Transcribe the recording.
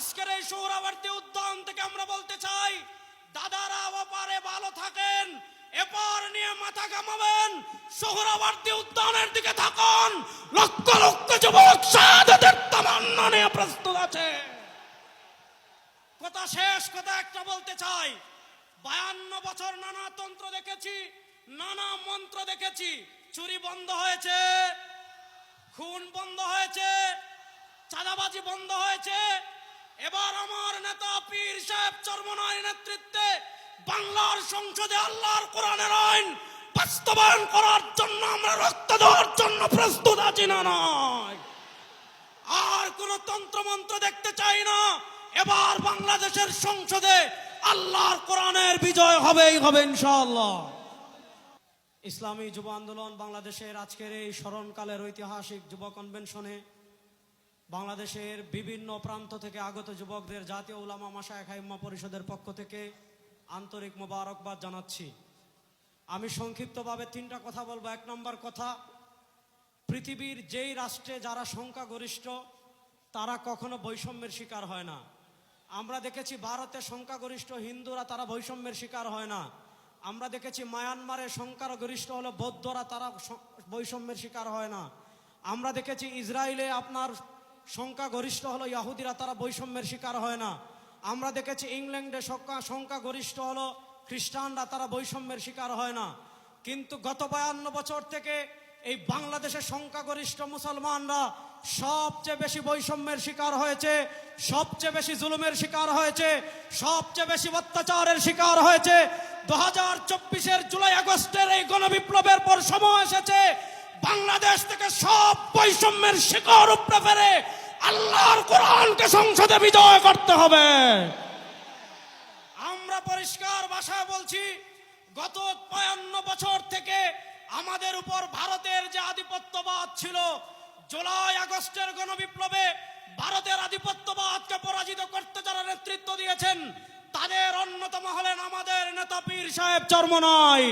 আজকের এই সোহরাওয়ার্দী উদ্যান থেকে আমরা বলতে চাই, দাদারা ওপারে ভালো থাকেন, এপার নিয়ে মাথা ঘামাবেন, সোহরাওয়ার্দী উদ্যানের দিকে থাকুন। লক্ষ লক্ষ যুবক শাহাদাতের তামান্না নিয়ে প্রস্তুত আছে। কথা শেষ, কথা একটা বলতে চাই, 52 বছর নানা তন্ত্র দেখেছি, নানা মন্ত্র দেখেছি, চুরি বন্ধ হয়েছে, খুন বন্ধ হয়েছে, চাঁদাবাজি বন্ধ হয়েছে। এবার আমার নেতা পীর সাহেব চরমনাইর নেতৃত্বে বাংলার সংসদে আল্লাহর কোরআনের আইন বাস্তবায়ন করার জন্য আমরা রক্ত দেওয়ার জন্য প্রস্তুত আছি। না নয়, আর কোন তন্ত্রমন্ত্র দেখতে চাই না। এবার বাংলাদেশের সংসদে আল্লাহর কোরআনের বিজয় হবেই হবে ইনশাআল্লাহ। ইসলামী যুব আন্দোলন বাংলাদেশের আজকের এই স্মরণকালের ঐতিহাসিক যুব কনভেনশনে বাংলাদেশের বিভিন্ন প্রান্ত থেকে আগত যুবকদের জাতীয় উলামা মাশায়েখ আইম্মা পরিষদের পক্ষ থেকে আন্তরিক মোবারকবাদ জানাচ্ছি। আমি সংক্ষিপ্তভাবে 3টা কথা বলবো। 1 নম্বর কথা, পৃথিবীর যেই রাষ্ট্রে যারা সংখ্যাগরিষ্ঠ তারা কখনো বৈষম্যের শিকার হয় না। আমরা দেখেছি ভারতে সংখ্যাগরিষ্ঠ হিন্দুরা, তারা বৈষম্যের শিকার হয় না। আমরা দেখেছি মায়ানমারে সংখ্যাগরিষ্ঠ হলো বৌদ্ধরা, তারা বৈষম্যের শিকার হয় না। আমরা দেখেছি ইসরায়েলে আপনার সংখ্যাগরিষ্ঠ হলো ইহুদিরা, তারা বৈষম্যের শিকার হয় না। আমরা দেখেছি ইংল্যান্ডে সংখ্যাগরিষ্ঠ হলো খ্রিস্টানরা, তারা বৈষম্যের শিকার হয় না। কিন্তু গত 52 বছর থেকে এই বাংলাদেশের সংখ্যাগরিষ্ঠ মুসলমানরা সবচেয়ে বেশি বৈষম্যের শিকার হয়েছে, সবচেয়ে বেশি জুলুমের শিকার হয়েছে, সবচেয়ে বেশি অত্যাচারের শিকার হয়েছে। 2024-এর জুলাই আগস্টের এই গণবিপ্লবের পর সময় এসেছে বাংলাদেশ থেকে সব বৈষম্যের শিকার উপড়ে ফেলে আল্লাহর কোরআনকে সংসদে বিজয় করতে হবে। আমরা পরিষ্কার ভাষায় বলছি, গত 52 বছর থেকে আমাদের উপর ভারতের যে আধিপত্যবাদ ছিল, জুলাই আগস্টের গণবিপ্লবে ভারতের আধিপত্যবাদকে পরাজিত করতে যারা নেতৃত্ব দিয়েছেন তাদের অন্যতম হলেন আমাদের নেতা পীর সাহেব চরমনাই।